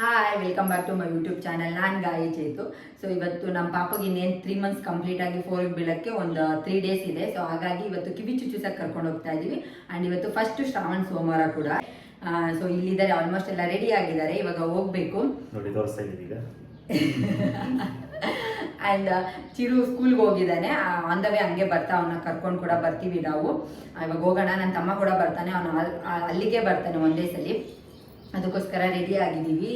Hi, welcome back to my YouTube channel. ನಾನು ಗಾಯಿ Chethu. So ಇವತ್ತು ನಮ್ಮ ಪಾಪಗೆ ಇನ್ನೇನು 3 months ಕಂಪ್ಲೀಟ್ ಆಗಿ 4 ಬೀಳಕ್ಕೆ ಒಂದು 3 days ಇದೆ. ಸೊ ಹಾಗಾಗಿ ಇವತ್ತು ಕಿವಿ ಚುಚ್ಚುಸಕ್ಕೆ ಕರ್ಕೊಂಡು ಹೋಗ್ತಾ ಇದ್ದೀವಿ. ಆ್ಯಂಡ್ ಇವತ್ತು ಫಸ್ಟ್ ಶ್ರಾವಣ ಸೋಮವಾರ ಕೂಡ. ಸೊ ಇಲ್ಲಿದ್ದಾರೆ, ಆಲ್ಮೋಸ್ಟ್ ಎಲ್ಲ ರೆಡಿ ಆಗಿದ್ದಾರೆ. ಇವಾಗ ಹೋಗ್ಬೇಕು ನೋಡಿ, ತೋರಿಸ್ತಾ ಇದ್ದೀವಿ ಈಗ. ಆ್ಯಂಡ್ ಚಿರು ಸ್ಕೂಲ್ಗೆ ಹೋಗಿದ್ದಾನೆ. ಆನ್ ದ ವೇ ಹಂಗೆ ಬರ್ತಾ ಅವನ್ನ ಕರ್ಕೊಂಡು ಕೂಡ ಬರ್ತೀವಿ ನಾವು. ಇವಾಗ ಹೋಗೋಣ. ನನ್ನ ತಮ್ಮ ಕೂಡ ಬರ್ತಾನೆ, ಅವನು ಅಲ್ಲಿಗೆ ಬರ್ತಾನೆ ಒಂದೇ ಸಲ. ಅದಕ್ಕೋಸ್ಕರ ರೆಡಿ ಆಗಿದ್ದೀವಿ.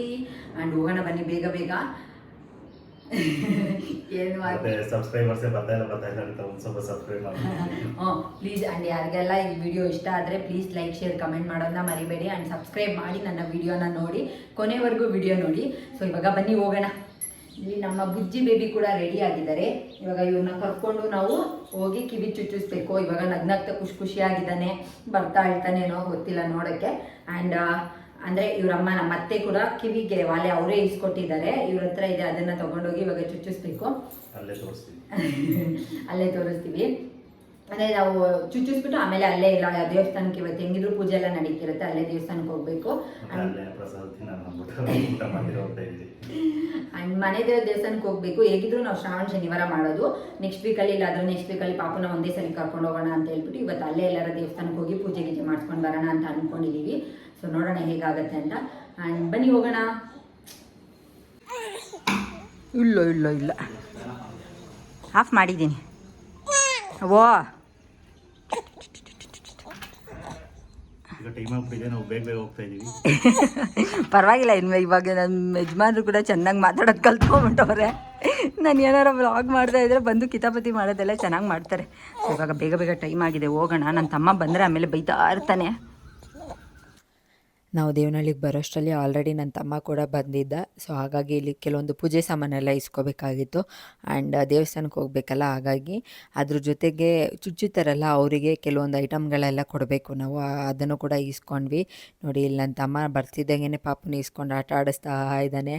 ಆ್ಯಂಡ್ ಹೋಗೋಣ ಬನ್ನಿ ಬೇಗ ಬೇಗ. ಏನು ಸಬ್ಸ್ಕ್ರೈಬರ್ಸೇ ಬರ್ತಾ ಇಲ್ಲ ಅಂತ ಒಂದು ಸ್ವಲ್ಪ ಸಬ್ಸ್ಕ್ರೈಬ್ ಮಾಡಿ. ಪ್ಲೀಸ್. ಆ್ಯಂಡ್ ಯಾರಿಗೆಲ್ಲ ಈ ವಿಡಿಯೋ ಇಷ್ಟ ಆದರೆ ಪ್ಲೀಸ್ ಲೈಕ್, ಶೇರ್, ಕಮೆಂಟ್ ಮಾಡೋದನ್ನ ಮರಿಬೇಡಿ. ಆ್ಯಂಡ್ ಸಬ್ಸ್ಕ್ರೈಬ್ ಮಾಡಿ ನನ್ನ ವಿಡಿಯೋನ ನೋಡಿ, ಕೊನೆವರೆಗೂ ವಿಡಿಯೋ ನೋಡಿ. ಸೊ ಇವಾಗ ಬನ್ನಿ ಹೋಗೋಣ. ಇಲ್ಲಿ ನಮ್ಮ ಬುಜ್ಜಿ ಬೇಬಿ ಕೂಡ ರೆಡಿ ಆಗಿದ್ದಾರೆ. ಇವಾಗ ಇವ್ರನ್ನ ಕರ್ಕೊಂಡು ನಾವು ಹೋಗಿ ಕಿವಿ ಚುಚ್ಚಿಸ್ಬೇಕು. ಇವಾಗ ನಗ್ನಗ್ತಾ ಖುಷಿಯಾಗಿದ್ದಾನೆ, ಬರ್ತಾ ಇರ್ತಾನೇನೋ ಗೊತ್ತಿಲ್ಲ ನೋಡೋಕ್ಕೆ. ಆ್ಯಂಡ್ ಅಂದರೆ ಇವರಮ್ಮ ನಮ್ಮ ಅತ್ತೆ ಕೂಡ ಕಿವಿಗೆ ವಾಲೆ ಅವರೇ ಇಸ್ಕೊಟ್ಟಿದ್ದಾರೆ. ಇವ್ರ ಹತ್ರ ಇದೆ, ಅದನ್ನು ತೊಗೊಂಡೋಗಿ ಇವಾಗ ಚುಚ್ಚಿಸ್ಬೇಕು. ಅಲ್ಲೇ ತೋರಿಸ್ತೀವಿ. ಅಂದರೆ ನಾವು ಚುಚ್ಚಿಸ್ಬಿಟ್ಟು ಆಮೇಲೆ ಅಲ್ಲೇ ಇಲ್ಲ ದೇವಸ್ಥಾನಕ್ಕೆ, ಇವತ್ತು ಹೆಂಗಿದ್ರು ಪೂಜೆ ಎಲ್ಲ ನಡೀತಿರುತ್ತೆ, ಅಲ್ಲೇ ದೇವಸ್ಥಾನಕ್ಕೆ ಹೋಗ್ಬೇಕು. ಆ್ಯಂಡ್ ಮನೆ ದೇವಸ್ಥಾನಕ್ಕೆ ಹೋಗ್ಬೇಕು. ಹೇಗಿದ್ರು ನಾವು ಶ್ರಾವಣ ಶನಿವಾರ ಮಾಡೋದು. ನೆಕ್ಸ್ಟ್ ವೀಕಲ್ಲಿ ಇಲ್ಲ ಅದ್ರ ನೆಕ್ಸ್ಟ್ ವೀಕಲ್ಲಿ ಪಾಪನ ಒಂದೇ ಸಲ ಕರ್ಕೊಂಡು ಹೋಗೋಣ ಅಂತ ಹೇಳ್ಬಿಟ್ಟು ಇವತ್ತು ಅಲ್ಲೇ ಎಲ್ಲರ ದೇವಸ್ಥಾನಕ್ಕೆ ಹೋಗಿ ಪೂಜೆ ಗೀಜೆ ಮಾಡ್ಸ್ಕೊಂಡು ಬರೋಣ ಅಂತ ಅಂದ್ಕೊಂಡಿದ್ದೀವಿ. ಸೊ ನೋಡೋಣ ಹೇಗಾಗತ್ತೆ ಅಂತ. ಆ್ಯಂಡ್ ಬನ್ನಿ ಹೋಗೋಣ. ಇಲ್ಲ ಆಫ್ ಮಾಡಿದ್ದೀನಿ. ಓ ಪರವಾಗಿಲ್ಲ. ಇನ್ನು ಇವಾಗ ನನ್ನ ಯಜಮಾನ್ರು ಕೂಡ ಚೆನ್ನಾಗಿ ಮಾತಾಡೋದು ಕಲ್ತ್ಕೊಂಡ್ಬಿಟ್ಟವ್ರೆ. ನಾನು ಏನಾರ ವ್ಲಾಗ್ ಮಾಡ್ತಾ ಇದ್ರೆ ಬಂದು ಕಿತಾಪತಿ ಮಾಡೋದೆಲ್ಲ ಚೆನ್ನಾಗಿ ಮಾಡ್ತಾರೆ. ಸೊ ಇವಾಗ ಬೇಗ ಟೈಮ್ ಆಗಿದೆ, ಹೋಗೋಣ. ನನ್ನ ತಮ್ಮ ಬಂದರೆ ಆಮೇಲೆ ಬೈತಾ ಇರ್ತಾನೆ. ನಾವು ದೇವನಹಳ್ಳಿಗೆ ಬರೋಷ್ಟರಲ್ಲಿ ಆಲ್ರೆಡಿ ನನ್ನ ತಮ್ಮ ಕೂಡ ಬಂದಿದ್ದ. ಸೊ ಹಾಗಾಗಿ ಇಲ್ಲಿ ಕೆಲವೊಂದು ಪೂಜೆ ಸಾಮಾನೆಲ್ಲ ಇಸ್ಕೋಬೇಕಾಗಿತ್ತು. ಆ್ಯಂಡ್ ದೇವಸ್ಥಾನಕ್ಕೆ ಹೋಗ್ಬೇಕಲ್ಲ, ಹಾಗಾಗಿ ಅದ್ರ ಜೊತೆಗೆ ಚುಚ್ಚುತ್ತಾರಲ್ಲ ಅವರಿಗೆ ಕೆಲವೊಂದು ಐಟಮ್ಗಳೆಲ್ಲ ಕೊಡಬೇಕು ನಾವು. ಅದನ್ನು ಕೂಡ ಇಸ್ಕೊಂಡ್ವಿ. ನೋಡಿ, ಇಲ್ಲಿ ನನ್ನ ತಮ್ಮ ಬರ್ತಿದ್ದಂಗೆ ಪಾಪನ ಇಸ್ಕೊಂಡು ಆಟ ಆಡಿಸ್ತಾ ಇದ್ದಾನೆ.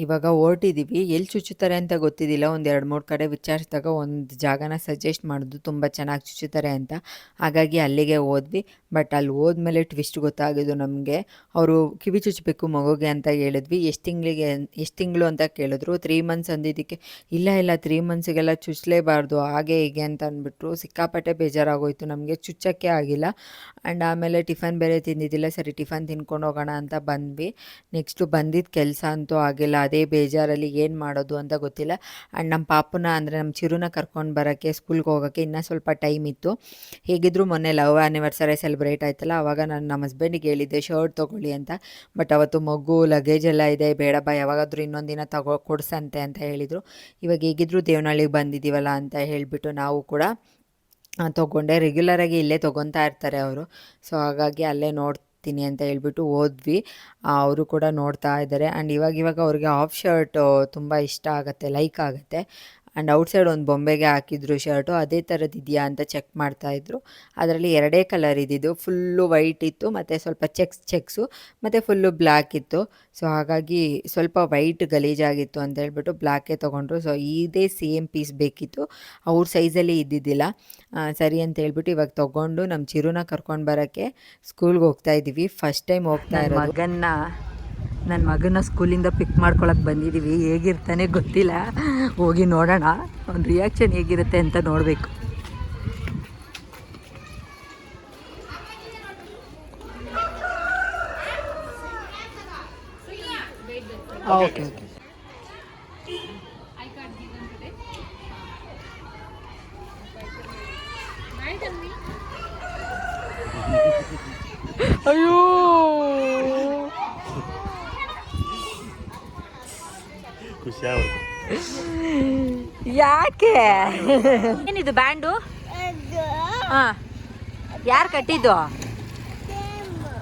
ಇವಾಗ ಹೊರಟಿದ್ದೀವಿ. ಎಲ್ಲಿ ಚುಚ್ಚುತ್ತಾರೆ ಅಂತ ಗೊತ್ತಿದ್ದಿಲ್ಲ. ಒಂದು 2-3 ಕಡೆ ವಿಚಾರಿಸಿದಾಗ ಒಂದು ಜಾಗನ ಸಜೆಸ್ಟ್ ಮಾಡಿದ್ರು, ತುಂಬ ಚೆನ್ನಾಗಿ ಚುಚ್ಚುತ್ತಾರೆ ಅಂತ. ಹಾಗಾಗಿ ಅಲ್ಲಿಗೆ ಹೋದ್ವಿ. ಬಟ್ ಅಲ್ಲಿ ಹೋದ್ಮೇಲೆ ಟ್ವಿಸ್ಟ್ ಗೊತ್ತಾಗಿದ್ದು ನಮಗೆ. ಅವರು ಕಿವಿ ಚುಚ್ಚಬೇಕು ಮಗುಗೆ ಅಂತ ಹೇಳಿದ್ವಿ. ಎಷ್ಟು ತಿಂಗಳು ಅಂತ ಕೇಳಿದ್ರು. 3 months ಅಂದಿದ್ದಕ್ಕೆ ಇಲ್ಲ 3 monthsಗೆಲ್ಲ ಚುಚ್ಚಲೇಬಾರ್ದು ಹಾಗೆ ಹೀಗೆ ಅಂತ ಅಂದ್ಬಿಟ್ರು. ಸಿಕ್ಕಾಪಟ್ಟೆ ಬೇಜಾರಾಗೋಯ್ತು ನಮಗೆ, ಚುಚ್ಚೋಕ್ಕೆ ಆಗಿಲ್ಲ. ಆ್ಯಂಡ್ ಆಮೇಲೆ ಟಿಫನ್ ಬೇರೆ ತಿಂದಿದ್ದಿಲ್ಲ. ಸರಿ ಟಿಫನ್ ತಿನ್ಕೊಂಡು ಹೋಗೋಣ ಅಂತ ಬಂದ್ವಿ. ನೆಕ್ಸ್ಟು ಬಂದಿದ್ದ ಕೆಲಸ ಅಂತೂ ಆಗಿಲ್ಲ. ಅದೇ ಬೇಜಾರಲ್ಲಿ ಏನು ಮಾಡೋದು ಅಂತ ಗೊತ್ತಿಲ್ಲ. ಆ್ಯಂಡ್ ನಮ್ಮ ಪಾಪನ ಅಂದರೆ ನಮ್ಮ ಚಿರುನ ಕರ್ಕೊಂಡು ಬರೋಕ್ಕೆ ಸ್ಕೂಲ್ಗೆ ಹೋಗೋಕ್ಕೆ ಇನ್ನೂ ಸ್ವಲ್ಪ ಟೈಮ್ ಇತ್ತು. ಹೇಗಿದ್ರು ಮೊನ್ನೆ ಲವ್ ಆ್ಯನಿವರ್ಸರಿ ಸೆಲೆಬ್ರೇಟ್ ಆಯ್ತಲ್ಲ, ಆವಾಗ ನಾನು ನಮ್ಮ ಹಸ್ಬೆಂಡಿಗೆ ಹೇಳಿದ್ದೆ ಶರ್ಟ್ ತೊಗೊಳ್ಳಿ ಅಂತ. ಬಟ್ ಅವತ್ತು ಮಗು ಲಗೇಜ್ ಎಲ್ಲ ಇದೆ, ಬೇಡ ಬಾ ಯಾವಾಗಾದರೂ ಇನ್ನೊಂದಿನ ಕೊಡ್ಸಂತೆ ಅಂತ ಹೇಳಿದರು. ಇವಾಗ ಹೇಗಿದ್ರು ದೇವನಹಳ್ಳಿಗೆ ಬಂದಿದ್ದೀವಲ್ಲ ಅಂತ ಹೇಳಿಬಿಟ್ಟು ನಾವು ಕೂಡ ತೊಗೊಂಡೆ. ರೆಗ್ಯುಲರಾಗಿ ಇಲ್ಲೇ ತೊಗೊತಾ ಇರ್ತಾರೆ ಅವರು. ಸೊ ಹಾಗಾಗಿ ಅಲ್ಲೇ ನೋಡ್ತೀನಿ ಅಂತ ಹೇಳ್ಬಿಟ್ಟು ಹೋದ್ವಿ. ಅವರು ಕೂಡ ನೋಡ್ತಾ ಇದ್ದಾರೆ. ಆ್ಯಂಡ್ ಇವಾಗ ಅವ್ರಿಗೆ ಆಫ್ ಶರ್ಟ್ ತುಂಬ ಇಷ್ಟ ಆಗುತ್ತೆ, ಲೈಕ್ ಆಗುತ್ತೆ. ಆ್ಯಂಡ್ ಔಟ್ಸೈಡ್ ಒಂದು ಬೊಂಬೆಗೆ ಹಾಕಿದ್ರು ಶರ್ಟು, ಅದೇ ಥರದ್ದು ಇದೆಯಾ ಅಂತ ಚೆಕ್ ಮಾಡ್ತಾಯಿದ್ರು. ಅದರಲ್ಲಿ 2 ಕಲರ್ ಇದ್ದಿದ್ದು, ಫುಲ್ಲು ವೈಟ್ ಇತ್ತು ಮತ್ತು ಸ್ವಲ್ಪ ಚೆಕ್ಸು ಮತ್ತು ಫುಲ್ಲು ಬ್ಲ್ಯಾಕ್ ಇತ್ತು. ಸೊ ಹಾಗಾಗಿ ಸ್ವಲ್ಪ ವೈಟ್ ಗಲೀಜಾಗಿತ್ತು ಅಂತ ಹೇಳ್ಬಿಟ್ಟು ಬ್ಲ್ಯಾಕೇ ತೊಗೊಂಡ್ರು. ಸೊ ಇದೇ ಸೇಮ್ ಪೀಸ್ ಬೇಕಿತ್ತು, ಅವ್ರ ಸೈಜಲ್ಲಿ ಇದ್ದಿದ್ದಿಲ್ಲ. ಸರಿ ಅಂತ ಹೇಳ್ಬಿಟ್ಟು ಇವಾಗ ತೊಗೊಂಡು ನಮ್ಮ ಚಿರುನ ಕರ್ಕೊಂಡು ಬರೋಕ್ಕೆ ಸ್ಕೂಲ್ಗೆ ಹೋಗ್ತಾಯಿದ್ದೀವಿ. ಫಸ್ಟ್ ಟೈಮ್ ಹೋಗ್ತಾ ಇರೋದು. ನನ್ನ ಮಗನ ಸ್ಕೂಲಿಂದ ಪಿಕ್ ಮಾಡ್ಕೊಳಕ್ಕೆ ಬಂದಿದ್ದೀವಿ. ಹೇಗಿರ್ತಾನೆ ಗೊತ್ತಿಲ್ಲ, ಹೋಗಿ ನೋಡೋಣ. ಅವ್ನ ರಿಯಾಕ್ಷನ್ ಹೇಗಿರುತ್ತೆ ಅಂತ ನೋಡಬೇಕು. ಓಕೆ ಅಯ್ಯೋ ಯಾಕೆ ಏನಿದು ಬ್ಯಾಂಡು? ಹಾಂ, ಯಾರು ಕಟ್ಟಿದ್ದು?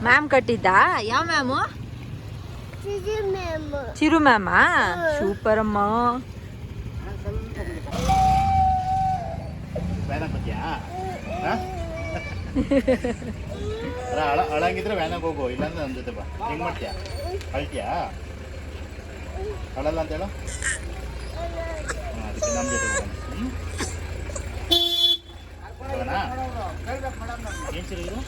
ಮ್ಯಾಮ್ ಕಟ್ಟಿದ್ದಾ? ಯಾವ ಮ್ಯಾಮು? ಚಿರು ಮ್ಯಾಮಾ? ಸೂಪರ್ ಅಮ್ಮ. ಅಳಂಗಿದ್ರೆ ವ್ಯಾನಾಗ ಹೋಗು, ಇಲ್ಲಾಂದ್ರೆ ನನ್ನ ಜೊತೆ ಬಾ. ಹೆಂಗ್ ಮಾಡ್ತೀಯಾ? ಅಳ್ತೀಯಾ? ಅಳಲ್ಲ ಅಂತ ಹೇಳು. ಅದಕ್ಕೆ ನಮ್ಮ ಜೊತೆ ಹೋಗೋಣ. ಏನು ಸರಿ ಇದು?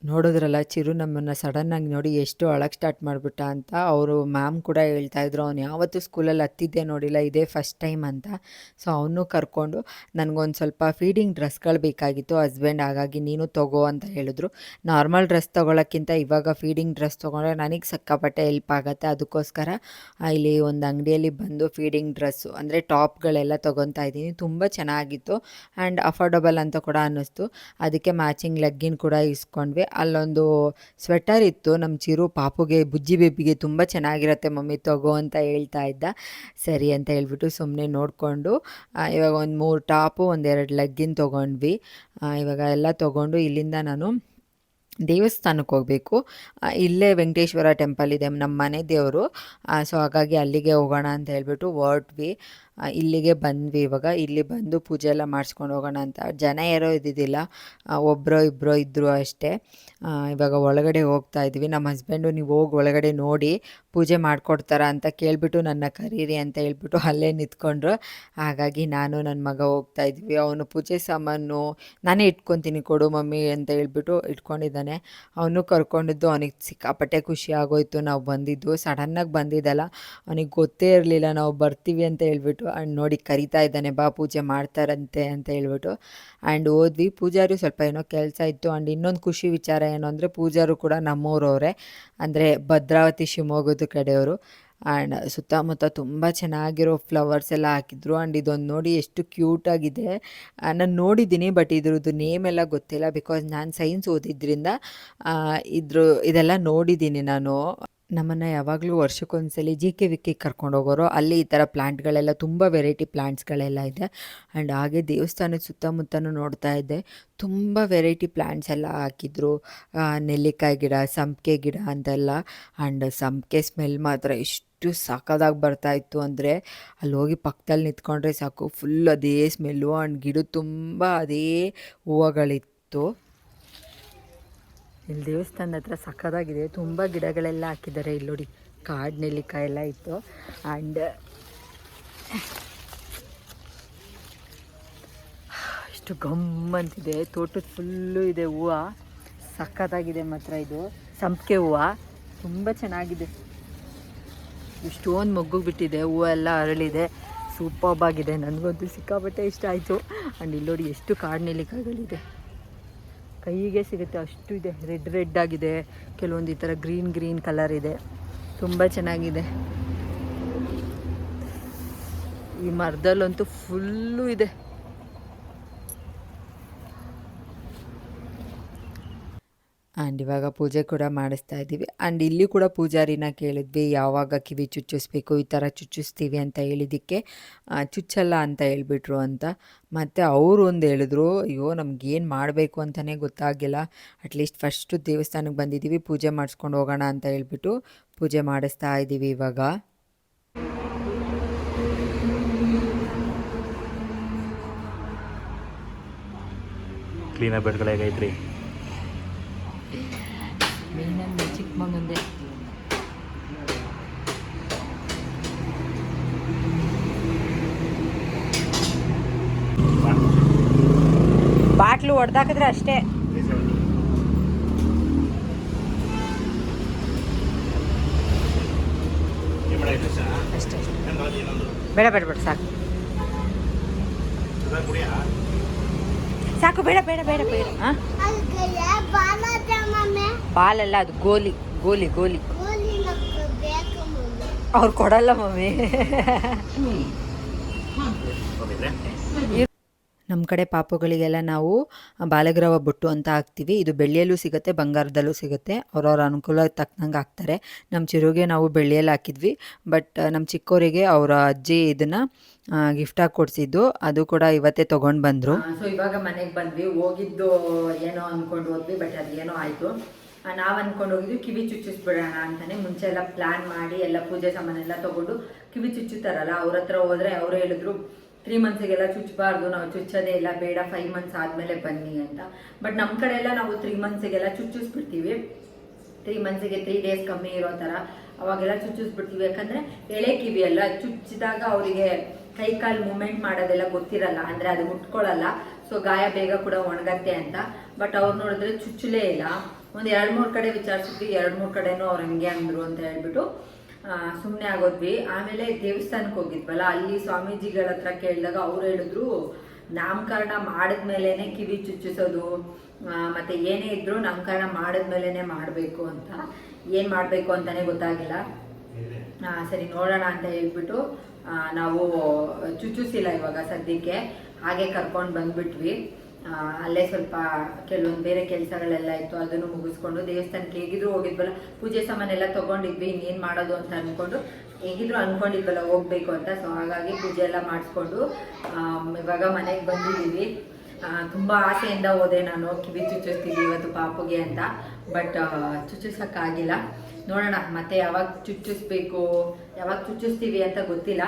ನೋಡಿದ್ರಲ್ಲ ಚಿರು ನಮ್ಮನ್ನು ಸಡನ್ನಾಗಿ ನೋಡಿ ಎಷ್ಟು ಅಳಕ್ಕೆ ಸ್ಟಾರ್ಟ್ ಮಾಡಿಬಿಟ್ಟ ಅಂತ. ಅವರು ಮ್ಯಾಮ್ ಕೂಡ ಹೇಳ್ತಾಯಿದ್ರು ಅವ್ನು ಯಾವತ್ತೂ ಸ್ಕೂಲಲ್ಲಿ ಹತ್ತಿದ್ದೇ ನೋಡಿಲ್ಲ, ಇದೇ ಫಸ್ಟ್ ಟೈಮ್ ಅಂತ. ಸೊ ಅವನು ಕರ್ಕೊಂಡು ನನಗೊಂದು ಸ್ವಲ್ಪ ಫೀಡಿಂಗ್ ಡ್ರೆಸ್ಗಳು ಬೇಕಾಗಿತ್ತು ಹಸ್ಬೆಂಡ್, ಹಾಗಾಗಿ ನೀನು ತೊಗೋ ಅಂತ ಹೇಳಿದ್ರು. ನಾರ್ಮಲ್ ಡ್ರೆಸ್ ತೊಗೊಳಕ್ಕಿಂತ ಇವಾಗ ಫೀಡಿಂಗ್ ಡ್ರೆಸ್ ತೊಗೊಂಡ್ರೆ ನನಗೆ ಸಿಕ್ಕಾಪಟ್ಟೆ ಹೆಲ್ಪ್ ಆಗುತ್ತೆ. ಅದಕ್ಕೋಸ್ಕರ ಇಲ್ಲಿ ಒಂದು ಅಂಗಡಿಯಲ್ಲಿ ಬಂದು ಫೀಡಿಂಗ್ ಡ್ರೆಸ್ಸು ಅಂದರೆ ಟಾಪ್ಗಳೆಲ್ಲ ತೊಗೊತಾ ಇದ್ದೀನಿ. ತುಂಬ ಚೆನ್ನಾಗಿತ್ತು ಆ್ಯಂಡ್ ಅಫೋರ್ಡಬಲ್ ಅಂತ ಕೂಡ ಅನ್ನಿಸ್ತು. ಅದಕ್ಕೆ ಮ್ಯಾಚಿಂಗ್ ಲೆಗ್ಗಿನ್ ಕೂಡ ಇಸ್ಕೊಂಡ್ವಿ. ಅಲ್ಲೊಂದು ಸ್ವೆಟರ್ ಇತ್ತು, ನಮ್ಮ ಚಿರು ಪಾಪುಗೆ ಬುಜ್ಜಿ ಬೇಬಿಗೆ ತುಂಬ ಚೆನ್ನಾಗಿರುತ್ತೆ ಮಮ್ಮಿ ತಗೋ ಅಂತ ಹೇಳ್ತಾ ಇದ್ದ. ಸರಿ ಅಂತ ಹೇಳ್ಬಿಟ್ಟು ಸುಮ್ಮನೆ ನೋಡಿಕೊಂಡು ಇವಾಗ ಒಂದು 3 ಟಾಪು 1-2 ಲೆಗ್ಗಿನ್ ತೊಗೊಂಡ್ವಿ. ಇವಾಗ ಎಲ್ಲ ತೊಗೊಂಡು ಇಲ್ಲಿಂದ ನಾನು ದೇವಸ್ಥಾನಕ್ಕೆ ಹೋಗಬೇಕು. ಇಲ್ಲೇ ವೆಂಕಟೇಶ್ವರ ಟೆಂಪಲ್ ಇದೆ, ನಮ್ಮ ಮನೆ ದೇವರು. ಸೊ ಹಾಗಾಗಿ ಅಲ್ಲಿಗೆ ಹೋಗೋಣ ಅಂತ ಹೇಳ್ಬಿಟ್ಟು ಹೊರಟ್ವಿ. ಇಲ್ಲಿಗೆ ಬಂದ್ವಿ. ಇವಾಗ ಇಲ್ಲಿ ಬಂದು ಪೂಜೆ ಎಲ್ಲ ಮಾಡಿಸ್ಕೊಂಡು ಹೋಗೋಣ ಅಂತ. ಜನ ಯಾರೋ ಇದ್ದಿದ್ದಿಲ್ಲ, ಒಬ್ಬರೋ ಇಬ್ಬರೋ ಇದ್ದರು ಅಷ್ಟೇ. ಇವಾಗ ಒಳಗಡೆ ಹೋಗ್ತಾ ಇದ್ವಿ. ನಮ್ಮ ಹಸ್ಬೆಂಡು ನೀವು ಹೋಗಿ ಒಳಗಡೆ ನೋಡಿ ಪೂಜೆ ಮಾಡಿಕೊಡ್ತಾರ ಅಂತ ಕೇಳಿಬಿಟ್ಟು ನನ್ನ ಕರೀರಿ ಅಂತ ಹೇಳ್ಬಿಟ್ಟು ಅಲ್ಲೇ ನಿಂತ್ಕೊಂಡ್ರು. ಹಾಗಾಗಿ ನಾನು ನನ್ನ ಮಗ ಹೋಗ್ತಾ ಇದ್ವಿ. ಅವನು ಪೂಜೆ ಸಾಮಾನು ನಾನೇ ಇಟ್ಕೊತೀನಿ ಕೊಡು ಮಮ್ಮಿ ಅಂತ ಹೇಳ್ಬಿಟ್ಟು ಇಟ್ಕೊಂಡಿದ್ದಾನೆ. ಅವನು ಕರ್ಕೊಂಡಿದ್ದು ಅವನಿಗೆ ಸಿಕ್ಕಾಪಟ್ಟೆ ಖುಷಿ ಆಗೋಯ್ತು. ನಾವು ಬಂದಿದ್ದು ಸಡನ್ನಾಗಿ ಬಂದಿದ್ದಲ್ಲ, ಅವನಿಗೆ ಗೊತ್ತೇ ಇರಲಿಲ್ಲ ನಾವು ಬರ್ತೀವಿ ಅಂತ ಹೇಳ್ಬಿಟ್ಟು. ಆ್ಯಂಡ್ ನೋಡಿ ಕರಿತಾ ಇದ್ದಾನೆ, ಬಾ ಪೂಜೆ ಮಾಡ್ತಾರಂತೆ ಅಂತ ಹೇಳ್ಬಿಟ್ಟು. ಆ್ಯಂಡ್ ಹೋದ್ವಿ. ಪೂಜಾರಿ ಸ್ವಲ್ಪ ಏನೋ ಕೆಲಸ ಇತ್ತು. ಆ್ಯಂಡ್ ಇನ್ನೊಂದು ಖುಷಿ ವಿಚಾರ ಏನು ಅಂದರೆ ಪೂಜಾರು ಕೂಡ ನಮ್ಮೂರವರೇ, ಅಂದರೆ ಭದ್ರಾವತಿ ಶಿವಮೊಗ್ಗದ ಕಡೆಯವರು. ಆ್ಯಂಡ್ ಸುತ್ತಮುತ್ತ ತುಂಬ ಚೆನ್ನಾಗಿರೋ ಫ್ಲವರ್ಸ್ ಎಲ್ಲ ಹಾಕಿದ್ರು. ಆ್ಯಂಡ್ ಇದೊಂದು ನೋಡಿ ಎಷ್ಟು ಕ್ಯೂಟಾಗಿದೆ. ನಾನು ನೋಡಿದ್ದೀನಿ, ಬಟ್ ಇದ್ರದ್ದು ನೇಮ್ ಎಲ್ಲ ಗೊತ್ತಿಲ್ಲ, ಬಿಕಾಸ್ ನಾನು ಸೈನ್ಸ್ ಓದಿದ್ರಿಂದ ಇದೆಲ್ಲ ನೋಡಿದ್ದೀನಿ ನಾನು. ನಮ್ಮನ್ನು ಯಾವಾಗಲೂ ವರ್ಷಕ್ಕೊಂದ್ಸಲಿ JKVK ಕರ್ಕೊಂಡು ಹೋಗೋರು. ಅಲ್ಲಿ ಈ ಥರ ಪ್ಲ್ಯಾಂಟ್ಗಳೆಲ್ಲ ತುಂಬ ವೆರೈಟಿ ಪ್ಲ್ಯಾಂಟ್ಸ್ಗಳೆಲ್ಲ ಇದೆ. ಆ್ಯಂಡ್ ಹಾಗೆ ದೇವಸ್ಥಾನದ ಸುತ್ತಮುತ್ತನೂ ನೋಡ್ತಾ ಇದ್ದೆ, ತುಂಬ ವೆರೈಟಿ ಪ್ಲ್ಯಾಂಟ್ಸ್ ಎಲ್ಲ ಹಾಕಿದ್ರು. ನೆಲ್ಲಿಕಾಯಿ ಗಿಡ, ಸಂಪಿಗೆ ಗಿಡ ಅಂತೆಲ್ಲ. ಆ್ಯಂಡ್ ಸಂಪಿಗೆ ಸ್ಮೆಲ್ ಮಾತ್ರ ಎಷ್ಟು ಸಖತ್ತಾಗಿ ಬರ್ತಾಯಿತ್ತು ಅಂದರೆ, ಅಲ್ಲಿ ಹೋಗಿ ಪಕ್ಕದಲ್ಲಿ ನಿಂತ್ಕೊಂಡ್ರೆ ಸಾಕು, ಫುಲ್ ಅದೇ ಸ್ಮೆಲ್ಲು. ಆ್ಯಂಡ್ ಗಿಡ ತುಂಬ ಅದೇ ಹೂವುಗಳಿತ್ತು. ಇಲ್ಲಿ ದೇವಸ್ಥಾನದ ಹತ್ರ ಸಖತ್ತಾಗಿದೆ, ತುಂಬ ಗಿಡಗಳೆಲ್ಲ ಹಾಕಿದ್ದಾರೆ. ಇಲ್ಲಿ ನೋಡಿ ಕಾಡು ನೆಲ್ಲಿಕಾಯಿ ಎಲ್ಲ ಇತ್ತು. ಆ್ಯಂಡ್ ಎಷ್ಟು ಗಮ್ಮಂತಿದೆ, ತೋಟದ ಫುಲ್ಲು ಇದೆ ಹೂವು, ಸಖತ್ತಾಗಿದೆ ಮಾತ್ರ. ಇದು ಸಂಪಿಗೆ ಹೂವು ತುಂಬ ಚೆನ್ನಾಗಿದೆ, ಇಷ್ಟೊಂದು ಮೊಗ್ಗು ಬಿಟ್ಟಿದೆ, ಹೂವು ಎಲ್ಲ ಅರಳಿದೆ, ಸೂಪರ್ಬ್ ಆಗಿದೆ. ನನಗಂತೂ ಸಿಕ್ಕಾಪಟ್ಟೆ ಇಷ್ಟ ಆಯಿತು. ಆ್ಯಂಡ್ ಇಲ್ಲಿ ನೋಡಿ ಎಷ್ಟು ಕಾಡು ನೆಲ್ಲಿಕಾಯಿಗಳಿದೆ, ಕೈಗೆ ಸಿಗುತ್ತೆ ಅಷ್ಟು ಇದೆ. ರೆಡ್ ಆಗಿದೆ, ಕೆಲವೊಂದು ಈ ಥರ ಗ್ರೀನ್ ಕಲರ್ ಇದೆ, ತುಂಬ ಚೆನ್ನಾಗಿದೆ. ಈ ಮರದಲ್ಲಂತೂ ಫುಲ್ಲು ಇದೆ. ಆ್ಯಂಡ್ ಇವಾಗ ಪೂಜೆ ಕೂಡ ಮಾಡಿಸ್ತಾ ಇದ್ದೀವಿ. ಆ್ಯಂಡ್ ಇಲ್ಲಿ ಕೂಡ ಪೂಜಾರಿನ ಕೇಳಿದ್ವಿ ಯಾವಾಗ ಕಿವಿ ಚುಚ್ಚಿಸ್ಬೇಕು, ಈ ಥರ ಚುಚ್ಚಿಸ್ತೀವಿ ಅಂತ ಹೇಳಿದ್ದಕ್ಕೆ ಚುಚ್ಚಲ್ಲ ಅಂತ ಹೇಳ್ಬಿಟ್ರು ಅಂತ. ಮತ್ತು ಅವರು ಒಂದು ಹೇಳಿದ್ರು, ಅಯ್ಯೋ ನಮಗೇನು ಮಾಡಬೇಕು ಅಂತಲೇ ಗೊತ್ತಾಗಿಲ್ಲ, ಅಟ್ಲೀಸ್ಟ್ ಫಸ್ಟು ದೇವಸ್ಥಾನಕ್ಕೆ ಬಂದಿದ್ದೀವಿ, ಪೂಜೆ ಮಾಡಿಸ್ಕೊಂಡು ಹೋಗೋಣ ಅಂತ ಹೇಳ್ಬಿಟ್ಟು ಪೂಜೆ ಮಾಡಿಸ್ತಾ ಇದ್ದೀವಿ ಇವಾಗ. ಕ್ಲೀನಾಗಿ ಬೆಡ್ಗಳಾಗೈತ್ರಿ. ಮೇನಂದು ಚಿಕ್ಕಮಗಂದೆ ಬಾಟ್ಲು ಹೊಡೆದಾಕಿದ್ರೆ ಅಷ್ಟೇ. ಅಷ್ಟೇ ಬೇಡ ಸಾಕು ಸಾಕು, ಬೇಡ ಹಾಂ, ಬಾಲಲ್ಲ ಅದು ಗೋಲಿ. ಅವ್ರು ಕೊಡಲ್ಲ ಮಮ್ಮಿ. ನಮ್ಮ ಕಡೆ ಪಾಪುಗಳಿಗೆಲ್ಲ ನಾವು ಬಾಲಗ್ರವ ಬೊಟ್ಟು ಅಂತ ಹಾಕ್ತೀವಿ. ಇದು ಬೆಳ್ಳಿಯಲ್ಲೂ ಸಿಗುತ್ತೆ, ಬಂಗಾರದಲ್ಲೂ ಸಿಗುತ್ತೆ, ಅವ್ರವ್ರ ಅನುಕೂಲ ತಕ್ಕಂಗೆ ಹಾಕ್ತಾರೆ. ನಮ್ಮ ಚಿರುಗೆ ನಾವು ಬೆಳ್ಳಿಯಲ್ಲಿ ಹಾಕಿದ್ವಿ, ಬಟ್ ನಮ್ಮ ಚಿಕ್ಕವರಿಗೆ ಅವರ ಅಜ್ಜಿ ಇದನ್ನು ಗಿಫ್ಟಾಗಿ ಕೊಡಿಸಿದ್ದು, ಅದು ಕೂಡ ಇವತ್ತೇ ತೊಗೊಂಡು ಬಂದರು. ಸೊ ಇವಾಗ ಮನೆಗೆ ಬಂದ್ವಿ. ಹೋಗಿದ್ದು ಏನೋ ಅಂದ್ಕೊಂಡು ಹೋದ್ವಿ, ಬಟ್ ಅದೇನೋ ಆಯಿತು. ನಾವು ಅಂದ್ಕೊಂಡು ಹೋಗಿದ್ವಿ ಕಿವಿ ಚುಚ್ಚಿಸ್ಬಿಡೋಣ ಅಂತಲೇ. ಮುಂಚೆ ಎಲ್ಲ ಪ್ಲ್ಯಾನ್ ಮಾಡಿ ಎಲ್ಲ ಪೂಜೆ ಸಾಮಾನೆಲ್ಲ ತೊಗೊಂಡು ಕಿವಿ ಚುಚ್ಚುತ್ತಾರಲ್ಲ, ಅವ್ರ ಹತ್ರ ಹೋದರೆ ಅವರು ಹೇಳಿದ್ರು 3 ಮಂತ್ಸಿಗೆಲ್ಲ ಚುಚ್ಚಬಾರ್ದು, ನಾವು ಚುಚ್ಚೋದೇ ಇಲ್ಲ, ಬೇಡ 5 ಮಂತ್ಸ್ ಆದಮೇಲೆ ಬನ್ನಿ ಅಂತ. ಬಟ್ ನಮ್ಮ ಕಡೆ ಎಲ್ಲ ನಾವು 3 ಮಂತ್ಸಿಗೆಲ್ಲ ಚುಚ್ಚಿಸ್ಬಿಡ್ತೀವಿ. 3 ಮಂತ್ಸಿಗೆ 3 ಡೇಸ್ ಕಮ್ಮಿ ಇರೋ ಥರ ಅವಾಗೆಲ್ಲ ಚುಚ್ಚಿಸ್ಬಿಡ್ತೀವಿ. ಯಾಕಂದರೆ ಎಳೆ ಕಿವಿ ಎಲ್ಲ ಚುಚ್ಚಿದಾಗ ಅವರಿಗೆ ಕೈ ಕಾಲು ಮೂಮೆಂಟ್ ಮಾಡೋದೆಲ್ಲ ಗೊತ್ತಿರಲ್ಲ, ಅಂದರೆ ಅದು ಮುಟ್ಕೊಳ್ಳಲ್ಲ, ಸೊ ಗಾಯ ಬೇಗ ಕೂಡ ಒಣಗತ್ತೆ ಅಂತ. ಬಟ್ ಅವ್ರು ನೋಡಿದ್ರೆ ಚುಚ್ಚಲೇ ಇಲ್ಲ. ಒಂದು 2-3 ಕಡೆ ವಿಚಾರಿಸಿದ್ವಿ, 2-3 ಕಡೆನೂ ಅವ್ರು ಹಂಗೆ ಅಂದರು ಅಂತ ಹೇಳ್ಬಿಟ್ಟು ಸುಮ್ಮನೆ ಆಗೋದ್ವಿ. ಆಮೇಲೆ ದೇವಸ್ಥಾನಕ್ಕೆ ಹೋಗಿದ್ವಲ್ಲ, ಅಲ್ಲಿ ಸ್ವಾಮೀಜಿಗಳ ಹತ್ರ ಕೇಳಿದಾಗ ಅವ್ರು ಹೇಳಿದ್ರು ನಾಮಕರಣ ಮಾಡಿದ್ಮೇಲೆ ಕಿವಿ ಚುಚ್ಚಿಸೋದು, ಮತ್ತು ಏನೇ ಇದ್ದರೂ ನಾಮಕರಣ ಮಾಡಿದ್ಮೇಲೆ ಮಾಡಬೇಕು ಅಂತ. ಏನು ಮಾಡಬೇಕು ಅಂತಲೇ ಗೊತ್ತಾಗಿಲ್ಲ. ಸರಿ ನೋಡೋಣ ಅಂತ ಹೇಳ್ಬಿಟ್ಟು ನಾವು ಚುಚ್ಚಿಸಿಲ್ಲ ಇವಾಗ ಸದ್ಯಕ್ಕೆ, ಹಾಗೆ ಕರ್ಕೊಂಡು ಬಂದುಬಿಟ್ವಿ. ಅಲ್ಲೇ ಸ್ವಲ್ಪ ಕೆಲವೊಂದು ಬೇರೆ ಕೆಲಸಗಳೆಲ್ಲ ಇತ್ತು, ಅದನ್ನು ಮುಗಿಸ್ಕೊಂಡು ದೇವಸ್ಥಾನಕ್ಕೆ ಹೇಗಿದ್ರು ಹೋಗಿದ್ವಲ್ಲ, ಪೂಜೆ ಸಾಮಾನೆಲ್ಲ ತೊಗೊಂಡಿದ್ವಿ, ಇನ್ನೇನು ಮಾಡೋದು ಅಂತ ಅಂದ್ಕೊಂಡು ಹೇಗಿದ್ರು ಅಂದ್ಕೊಂಡಿದ್ವಲ್ಲ ಹೋಗಬೇಕು ಅಂತ. ಸೊ ಹಾಗಾಗಿ ಪೂಜೆ ಎಲ್ಲ ಮಾಡಿಸ್ಕೊಂಡು ಇವಾಗ ಮನೆಗೆ ಬಂದಿದ್ದೀವಿ. ತುಂಬ ಆಸೆಯಿಂದ ಹೋದೆ ನಾನು, ಕಿವಿ ಚುಚ್ಚಿಸ್ತೀವಿ ಇವತ್ತು ಪಾಪುಗೆ ಅಂತ, ಬಟ್ ಚುಚ್ಚಿಸೋಕ್ಕಾಗಿಲ್ಲ. ನೋಡೋಣ ಮತ್ತೆ ಯಾವಾಗ ಚುಚ್ಚಿಸ್ಬೇಕು, ಯಾವಾಗ ಚುಚ್ಚಿಸ್ತೀವಿ ಅಂತ ಗೊತ್ತಿಲ್ಲ.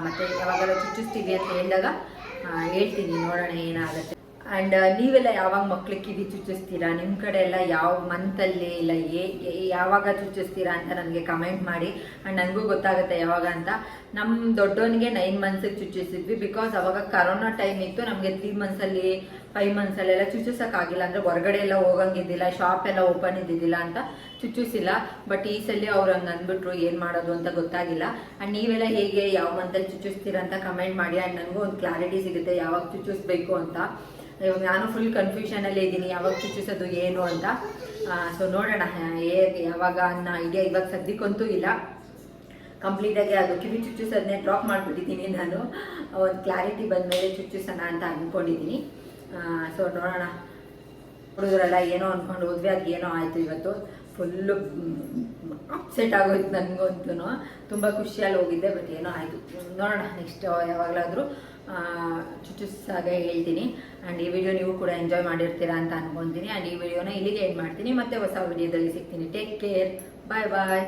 ಮತ್ತು ಯಾವಾಗೆಲ್ಲ ಚುಚ್ಚಿಸ್ತೀವಿ ಅಂತ ಹೇಳಿದಾಗ ಹೇಳ್ತೀನಿ, ನೋಡೋಣ ಏನಾಗುತ್ತೆ. ಆ್ಯಂಡ್ ನೀವೆಲ್ಲ ಯಾವಾಗ ಮಕ್ಳಿಗೆ ಕಿವಿ ಚುಚ್ಚಿಸ್ತೀರಾ, ನಿಮ್ಮ ಕಡೆ ಎಲ್ಲ ಯಾವ ಮಂತಲ್ಲಿ ಇಲ್ಲ ಯಾವಾಗ ಚುಚ್ಚಿಸ್ತೀರಾ ಅಂತ ನನಗೆ ಕಮೆಂಟ್ ಮಾಡಿ. ಆ್ಯಂಡ್ ನನಗೂ ಗೊತ್ತಾಗುತ್ತೆ ಯಾವಾಗ ಅಂತ. ನಮ್ಮ ದೊಡ್ಡವನಿಗೆ 9 ಮಂತ್ಸಿಗೆ ಚುಚ್ಚಿಸಿದ್ವಿ, ಬಿಕಾಸ್ ಅವಾಗ ಕರೋನಾ ಟೈಮ್ ಇತ್ತು. ನಮಗೆ 3 ಮಂತ್ಸಲ್ಲಿ 5 ಮಂತ್ಸಲ್ಲೆಲ್ಲ ಚುಚ್ಚಿಸೋಕ್ಕಾಗಿಲ್ಲ, ಅಂದರೆ ಹೊರಗಡೆ ಎಲ್ಲ ಹೋಗಂಗಿದ್ದಿಲ್ಲ, ಶಾಪ್ ಎಲ್ಲ ಓಪನ್ ಇದ್ದಿದ್ದಿಲ್ಲ ಅಂತ ಚುಚ್ಚಿಸಿಲ್ಲ. ಬಟ್ ಈ ಸಲ ಅವ್ರು ಹಂಗೆ ಅಂದ್ಬಿಟ್ರು, ಏನು ಮಾಡೋದು ಅಂತ ಗೊತ್ತಾಗಿಲ್ಲ. ಆ್ಯಂಡ್ ನೀವೆಲ್ಲ ಹೇಗೆ ಯಾವ ಮಂತಲ್ಲಿ ಚುಚ್ಚಿಸ್ತೀರಾ ಅಂತ ಕಮೆಂಟ್ ಮಾಡಿ. ಆ್ಯಂಡ್ ನನಗೂ ಒಂದು ಕ್ಲಾರಿಟಿ ಸಿಗುತ್ತೆ ಯಾವಾಗ ಚುಚ್ಚಿಸ್ಬೇಕು ಅಂತ. ಇವಾಗ ನಾನು ಫುಲ್ ಕನ್ಫ್ಯೂಷನಲ್ಲೇ ಇದ್ದೀನಿ, ಯಾವಾಗ ಚುಚ್ಚಿಸೋದು ಏನು ಅಂತ. ಸೊ ನೋಡೋಣ ಯಾವಾಗ ಅನ್ನೋ ಐಡಿಯಾ ಇವಾಗ ಸದ್ಯಕ್ಕಂತೂ ಇಲ್ಲ. ಕಂಪ್ಲೀಟಾಗಿ ಅದು ಕಿವಿ ಚುಚ್ಚಿಸೋದನ್ನೇ ಡ್ರಾಪ್ ಮಾಡಿಬಿಟ್ಟಿದ್ದೀನಿ ನಾನು. ಒಂದು ಕ್ಲಾರಿಟಿ ಬಂದಮೇಲೆ ಚುಚ್ಚಿಸೋಣ ಅಂತ ಅಂದ್ಕೊಂಡಿದ್ದೀನಿ. ಸೊ ನೋಡೋಣ. ಹುಡುಗರೆಲ್ಲ ಏನೋ ಅಂದ್ಕೊಂಡು ಹೋದ್ವಿ, ಅದು ಏನೋ ಆಯಿತು. ಇವತ್ತು ಫುಲ್ಲು ಅಪ್ಸೆಟ್ ಆಗೋಯ್ತು ನನಗಂತೂ. ತುಂಬ ಖುಷಿಯಲ್ಲಿ ಹೋಗಿದ್ದೆ, ಬಟ್ ಏನೋ ಆಯಿತು. ನೋಡೋಣ ನೆಕ್ಸ್ಟ್ ಯಾವಾಗಲಾದರೂ ಚುಚ್ಚಿಸಾಗ ಹೇಳ್ತೀನಿ. ಆ್ಯಂಡ್ ಈ ವಿಡಿಯೋ ನೀವು ಕೂಡ ಎಂಜಾಯ್ ಮಾಡಿರ್ತೀರಾ ಅಂತ ಅನ್ಕೊತೀನಿ. ಆ್ಯಂಡ್ ಈ ವಿಡಿಯೋನ ಇಲ್ಲಿಗೆ ಎಂಡ್ ಮಾಡ್ತೀನಿ. ಮತ್ತೆ ಹೊಸ ವಿಡಿಯೋದಲ್ಲಿ ಸಿಗ್ತೀನಿ. ಟೇಕ್ ಕೇರ್, ಬಾಯ್ ಬಾಯ್.